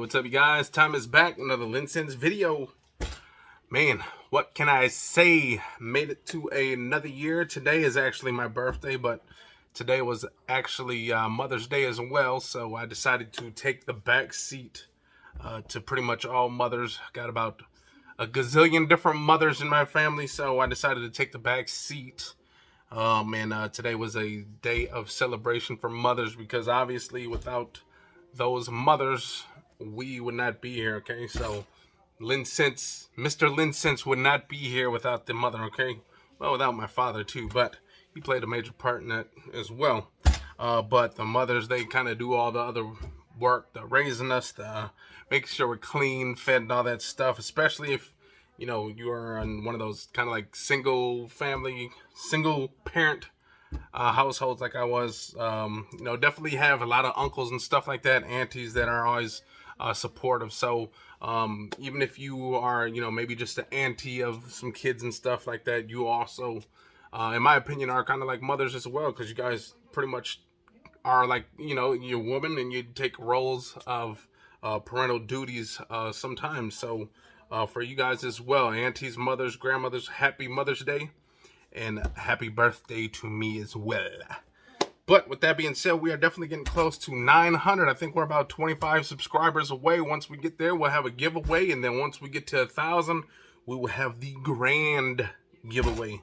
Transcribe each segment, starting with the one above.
What's up, you guys? Time is back. Another LinScents video. Man, what can I say? Made it to another year. Today is actually my birthday, but today was actually Mother's Day as well. So I decided to take the back seat to pretty much all mothers. Got about a gazillion different mothers in my family, so I decided to take the back seat. Today was a day of celebration for mothers because obviously without those mothers, we would not be here, okay? So LinScents, Mr. LinScents would not be here without the mother, okay? Well, without my father too, but he played a major part in that as well. But the mothers, they kind of do all the other work, the raising us, the making sure we're clean, fed, and all that stuff, especially if you know you are in one of those kind of like single parent households like I was. Definitely have a lot of uncles and stuff like that, aunties that are always supportive. So even if you are, maybe just an auntie of some kids and stuff like that, you also, in my opinion, are kind of like mothers as well, because you guys pretty much are like, you're woman and you take roles of parental duties sometimes. So for you guys as well, aunties, mothers, grandmothers, happy Mother's Day. And happy birthday to me as well. But with that being said, we are definitely getting close to 900. I think we're about 25 subscribers away. Once we get there, we'll have a giveaway. And then once we get to 1,000, we will have the grand giveaway.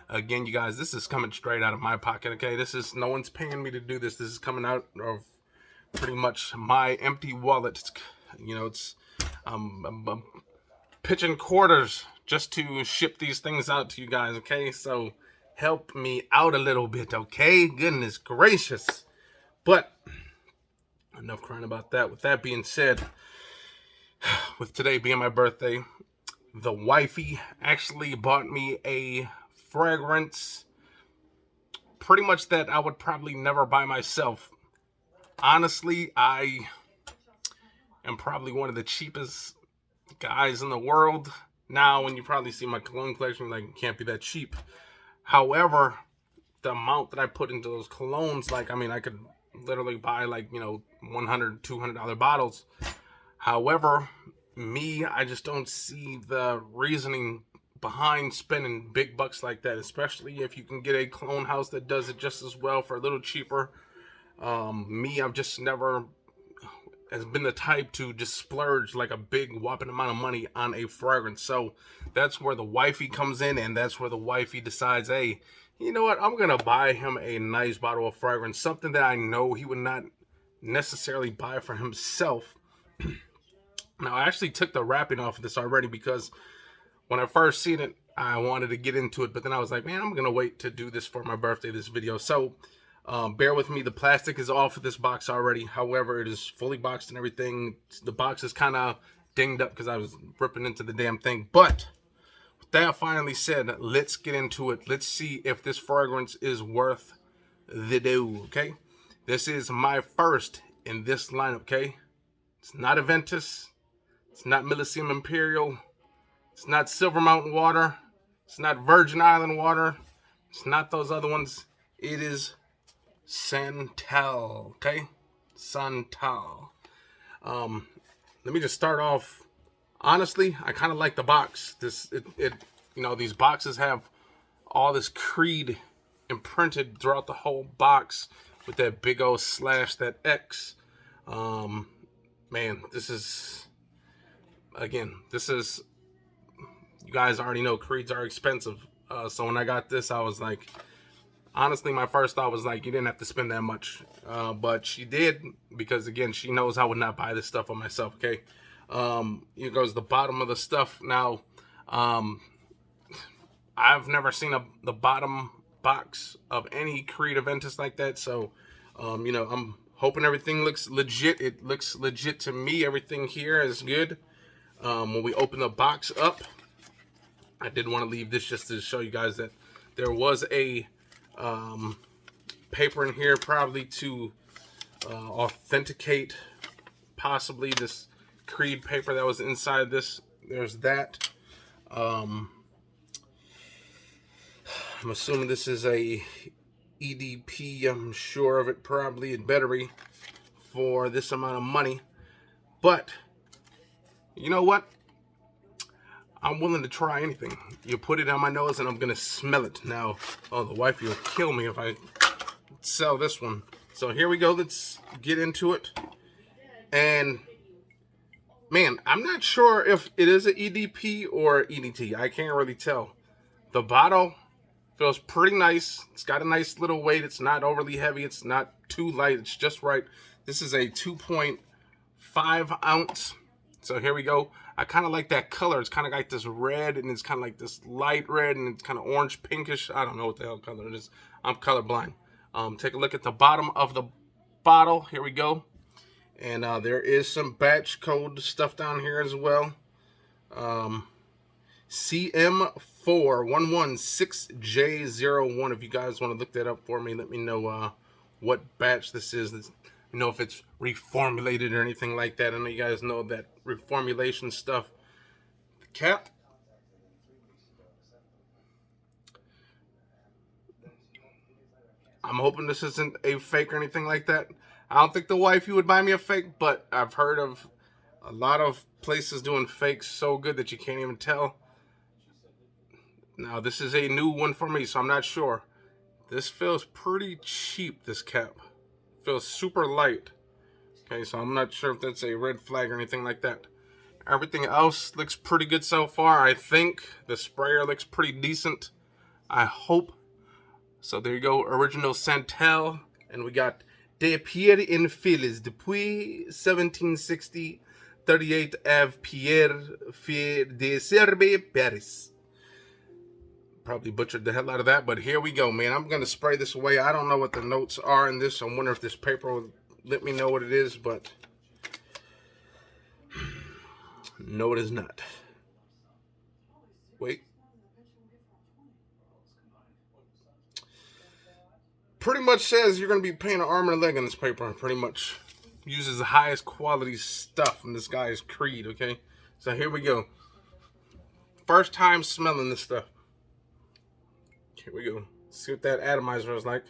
Again, you guys, this is coming straight out of my pocket, okay? No one's paying me to do this. This is coming out of pretty much my empty wallet. I'm pitching quarters just to ship these things out to you guys, okay? So help me out a little bit, okay? Goodness gracious. But enough crying about that. With that being said, with today being my birthday, the wifey actually bought me a fragrance pretty much that I would probably never buy myself. Honestly, I am probably one of the cheapest guys in the world. Now, when you probably see my cologne collection, like, it can't be that cheap. However, the amount that I put into those colognes, I could literally buy $100, $200 bottles. However, I just don't see the reasoning behind spending big bucks like that, especially if you can get a cologne house that does it just as well for a little cheaper. I've just never has been the type to just splurge like a big whopping amount of money on a fragrance. So that's where the wifey comes in, and that's where the wifey decides, hey, you know what, I'm gonna buy him a nice bottle of fragrance, something that I know he would not necessarily buy for himself. Now, I actually took the wrapping off of this already because when I first seen it, I wanted to get into it, but then I was like, man, I'm gonna wait to do this for my birthday, this video. So bear with me, the plastic is off of this box already. However, it is fully boxed and everything. The box is kind of dinged up because I was ripping into the damn thing. But with that finally said, let's get into it. Let's see if this fragrance is worth the do, okay? This is my first in this lineup, okay? It's not Aventus. It's not Millesime Imperial. It's not Silver Mountain Water. It's not Virgin Island Water. It's not those other ones. It is Santal, okay? Santal. Let me just start off. Honestly, I kind of like the box. These boxes have all this Creed imprinted throughout the whole box with that big old slash, that X. This is, you guys already know Creeds are expensive. So when I got this, I was like, honestly, my first thought was like, you didn't have to spend that much. But she did, because again, she knows I would not buy this stuff on myself, okay? Here goes the bottom of the stuff. Now, I've never seen the bottom box of any Creed Aventus like that. So, I'm hoping everything looks legit. It looks legit to me. Everything here is good. When we open the box up, I did want to leave this just to show you guys that there was a paper in here, probably to authenticate possibly this Creed paper that was inside this. There's that. I'm assuming this is a EDP. I'm sure of it. Probably it better be for this amount of money. But You know what? I'm willing to try anything. You put it on my nose and I'm gonna smell it. Now, oh, the wifey will kill me if I sell this one. So here we go. Let's get into it. And man, I'm not sure if it is an EDP or EDT. I can't really tell. The bottle feels pretty nice. It's got a nice little weight. It's not overly heavy. It's not too light. It's just right. This is a 2.5 ounce. So here we go. I kind of like that color. It's kind of like this red, and it's kind of like this light red, and it's kind of orange pinkish. I don't know what the hell color it is. I'm colorblind. Take a look at the bottom of the bottle. Here we go. And there is some batch code stuff down here as well. CM4116J01. If you guys want to look that up for me, let me know what batch this is. You know if it's reformulated or anything like that. I know you guys know that reformulation stuff. The cap. I'm hoping this isn't a fake or anything like that. I don't think the wifey would buy me a fake, but I've heard of a lot of places doing fakes so good that you can't even tell. Now, this is a new one for me, so I'm not sure. This feels pretty cheap, this cap. Feels super light. Okay, so I'm not sure if that's a red flag or anything like that. Everything else looks pretty good so far. I think the sprayer looks pretty decent. I hope. So there you go, original Santal. And we got De Pierre in Files, depuis 1760, 38 Ave Pierre de Serbe, Paris. Probably butchered the hell out of that, but here we go, man. I'm going to spray this away. I don't know what the notes are in this. I wonder if this paper will let me know what it is, but no, it is not. Wait. Pretty much says you're going to be paying an arm and a leg on this paper. Pretty much uses the highest quality stuff from this guy's Creed, okay? So here we go. First time smelling this stuff. Here we go. See what that atomizer is like.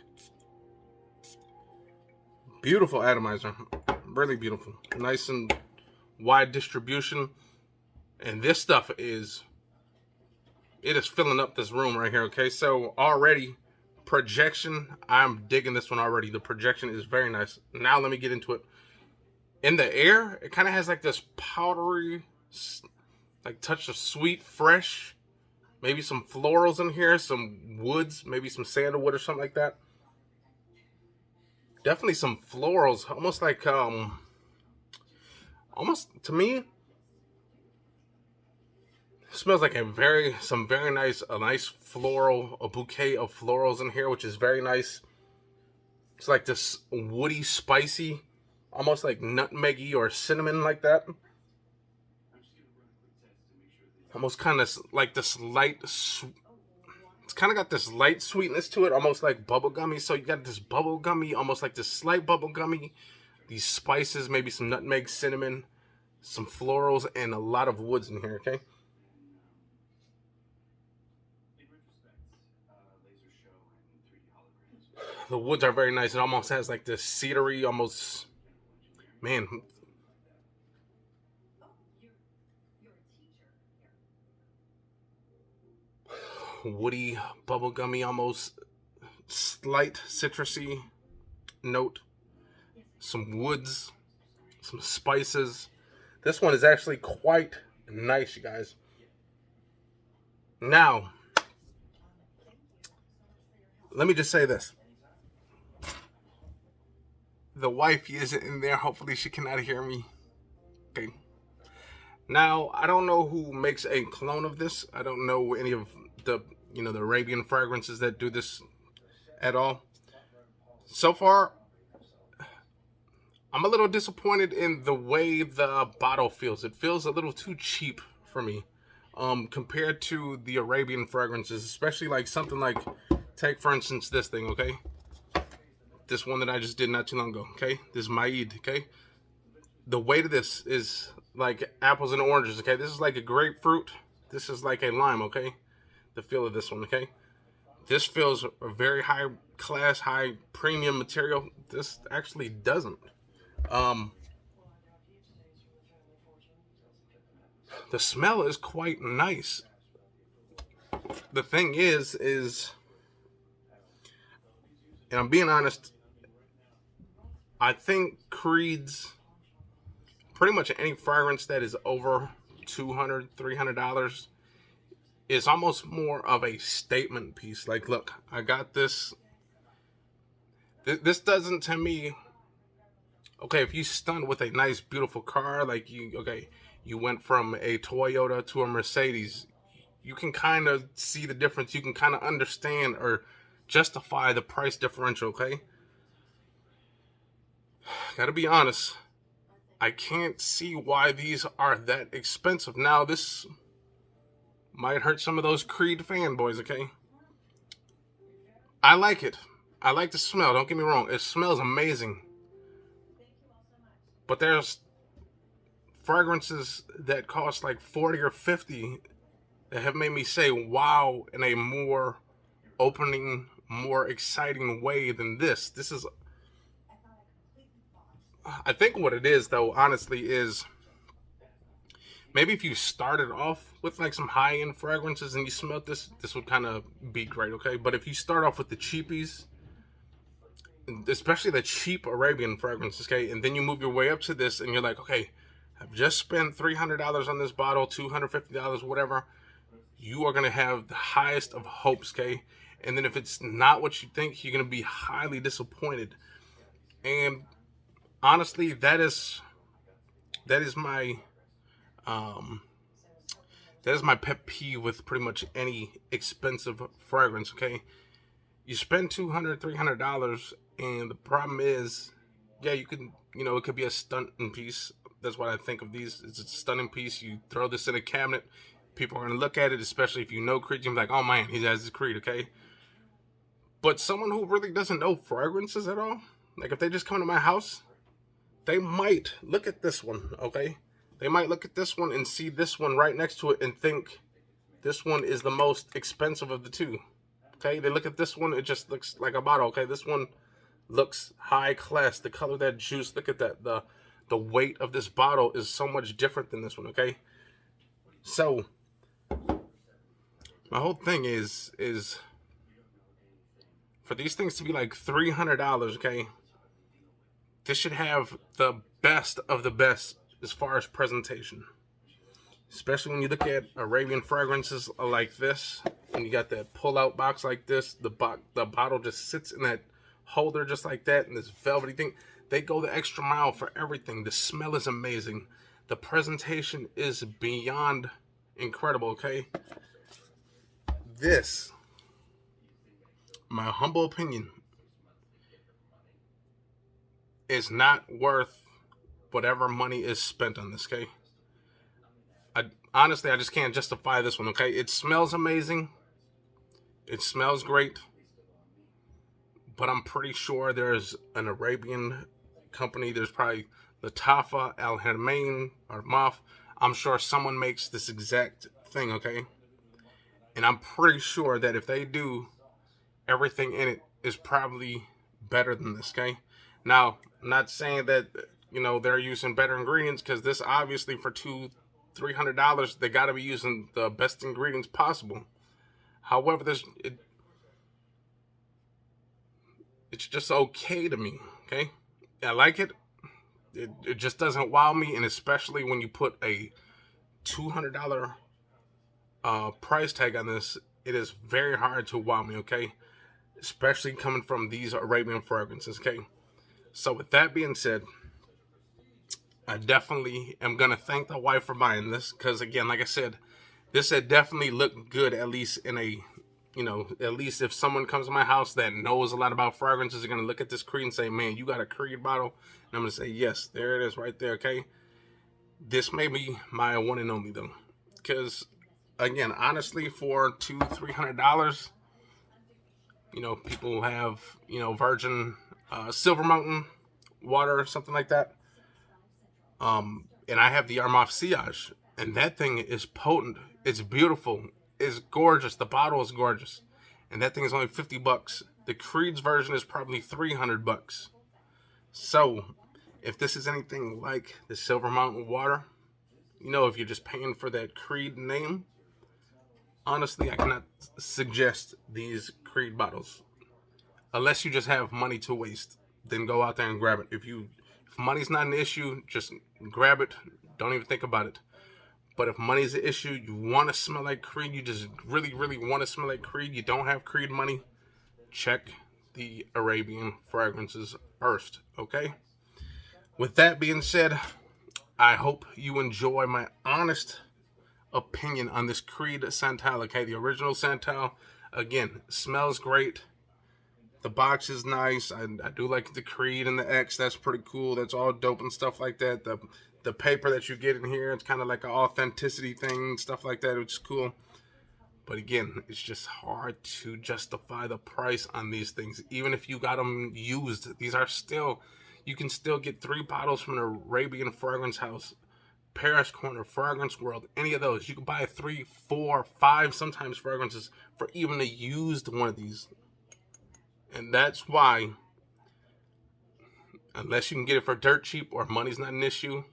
Beautiful atomizer. Really beautiful. Nice and wide distribution. And this stuff is... it is filling up this room right here, okay? So already, projection. I'm digging this one already. The projection is very nice. Now let me get into it. In the air, it kind of has like this powdery, like touch of sweet, fresh. Maybe some florals in here, some woods, maybe some sandalwood or something like that. Definitely some florals, almost like almost to me, it smells like a very nice floral, a bouquet of florals in here, which is very nice. It's like this woody, spicy, almost like nutmeggy or cinnamon like that. Almost kind of like this light, it's kind of got this light sweetness to it, almost like bubblegummy. So you got this bubblegummy, almost like this slight bubblegummy, these spices, maybe some nutmeg, cinnamon, some florals, and a lot of woods in here, okay? The woods are very nice. It almost has like this cedary, almost, man, woody, bubblegummy, almost slight citrusy note. Some woods, some spices. This one is actually quite nice, you guys. Now, let me just say this. The wifey isn't in there. Hopefully she cannot hear me. Okay. Now, I don't know who makes a clone of this. I don't know any of the, the Arabian fragrances that do this at all. So far, I'm a little disappointed in the way the bottle feels. It feels a little too cheap for me compared to the Arabian fragrances, especially like something like, take for instance this thing, okay? This one that I just did not too long ago, okay? This is Maid, okay? The weight of this is like apples and oranges, okay? This is like a grapefruit. This is like a lime, okay? The feel of this one, okay? This feels a very high class, high premium material. This actually doesn't. The smell is quite nice. The thing is, and I'm being honest, I think Creed's pretty much any fragrance that is over $200, $300 is almost more of a statement piece. Like, look, I got this. This doesn't, to me, okay, if you stunned with a nice, beautiful car, like you went from a Toyota to a Mercedes, you can kind of see the difference. You can kind of understand or justify the price differential, okay? Gotta be honest, I can't see why these are that expensive. Now, this might hurt some of those Creed fanboys, okay? I like it. I like the smell, don't get me wrong. It smells amazing. But there's fragrances that cost like 40 or 50 that have made me say wow in a more opening, more exciting way than this. This is, I think what it is though, honestly, is maybe if you started off with like some high-end fragrances and you smelled this, this would kind of be great, okay? But if you start off with the cheapies, especially the cheap Arabian fragrances, okay, and then you move your way up to this and you're like, okay, I've just spent $300 on this bottle, $250, whatever, you are going to have the highest of hopes, okay? And then if it's not what you think, you're going to be highly disappointed. And honestly, that is my pet peeve with pretty much any expensive fragrance, okay? You spend $200, $300, and the problem is, yeah, you can, it could be a stunting piece. That's what I think of these. It's a stunning piece. You throw this in a cabinet, people are going to look at it, especially if you know Creed. You're like, oh man, he has his Creed, okay? But someone who really doesn't know fragrances at all, like if they just come to my house, they might look at this one, okay? They might look at this one and see this one right next to it and think this one is the most expensive of the two. Okay, they look at this one, it just looks like a bottle. Okay, this one looks high class. The color of that juice, look at that. The weight of this bottle is so much different than this one, okay? So my whole thing is for these things to be like $300, okay? This should have the best of the best as far as presentation. Especially when you look at Arabian fragrances like this, and you got that pull-out box like this, the bottle just sits in that holder just like that, and this velvety thing. They go the extra mile for everything. The smell is amazing. The presentation is beyond incredible, okay? This, my humble opinion, is not worth whatever money is spent on this, okay? Honestly, I just can't justify this one, okay? It smells amazing. It smells great. But I'm pretty sure there's an Arabian company. There's probably Latafa, Al Hermain, or Maf. I'm sure someone makes this exact thing, okay? And I'm pretty sure that if they do, everything in it is probably better than this, okay? Now, I'm not saying that, they're using better ingredients, because this obviously for $300, they got to be using the best ingredients possible. However, it's just okay to me, okay? I like it. It just doesn't wow me, and especially when you put a $200 price tag on this, it is very hard to wow me, okay? Especially coming from these Arabian fragrances, okay? So with that being said, I definitely am going to thank the wife for buying this, because again, like I said, this had definitely looked good, at least in a, at least if someone comes to my house that knows a lot about fragrances, they're going to look at this Creed and say, man, you got a Creed bottle? And I'm going to say, yes, there it is right there, okay? This may be my one and only, though. Because, again, honestly, for $200-$300, people have, virgin Silver Mountain water or something like that. And I have the Armaf Sillage, and that thing is potent. It's beautiful. It's gorgeous. The bottle is gorgeous, and that thing is only $50. The Creed's version is probably $300. So, if this is anything like the Silver Mountain water, You know, if you're just paying for that Creed name, honestly, I cannot suggest these Creed bottles. Unless you just have money to waste, then go out there and grab it. If money's not an issue, just grab it. Don't even think about it. But if money's an issue, you want to smell like Creed, you just really, really want to smell like Creed, you don't have Creed money, check the Arabian fragrances first, okay? With that being said, I hope you enjoy my honest opinion on this Creed Santal, okay? The original Santal, again, smells great. The box is nice. I do like the Creed and the X. That's pretty cool. That's all dope and stuff like that. The paper that you get in here, it's kind of like an authenticity thing, stuff like that, which is cool. But again, it's just hard to justify the price on these things. Even if you got them used, these are still, you can still get 3 bottles from an Arabian fragrance house, Paris Corner, Fragrance World, any of those. You can buy 3, 4, 5, sometimes fragrances for even a used one of these. And that's why, unless you can get it for dirt cheap or money's not an issue,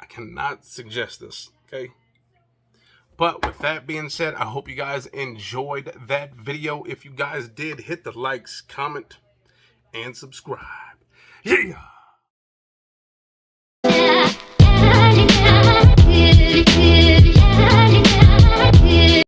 I cannot suggest this, okay? But with that being said, I hope you guys enjoyed that video. If you guys did, hit the likes, comment, and subscribe. Yeah!